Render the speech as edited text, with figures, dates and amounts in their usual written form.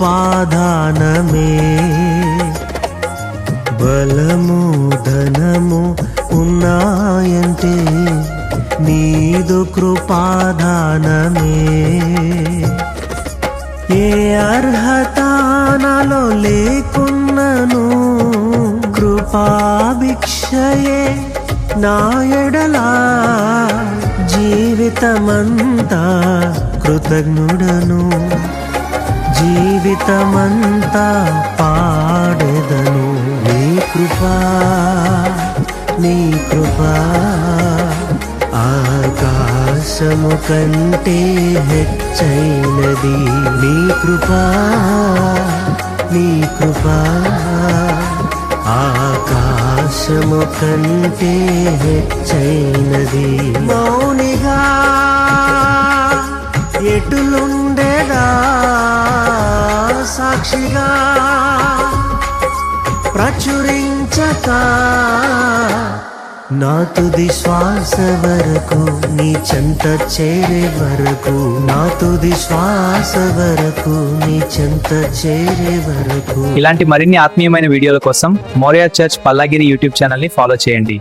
కృపాదానమే. బలము ధనము ఉన్నాయంటే నీదు కృపాదానమే. ఏ అర్హత నాలో లేకున్నను కృపాభిక్షయే నా ఎడలా. జీవితమంతా కృతజ్ఞుడను, జీవితమంతా పాడెదను. నీ కృపా నీ కృపా ఆకాశము కంటే హెచ్చైనది. నీ కృపా నీ కృపా ఆకాశము కంటే హెచ్చైనది. మౌనిగా ఎటులుండేదా సాక్షిగా ప్రచురించక నా తుది శ్వాస వరకు నీ చెంత చేరే వరకు. నా తుది శ్వాస వరకు నీ చెంత చేరే వరకు. ఇలాంటి మరిన్ని ఆత్మీయమైన వీడియోల కోసం మోరియా చర్చ్ పల్లాగిరి యూట్యూబ్ ఛానల్ ని ఫాలో చేయండి.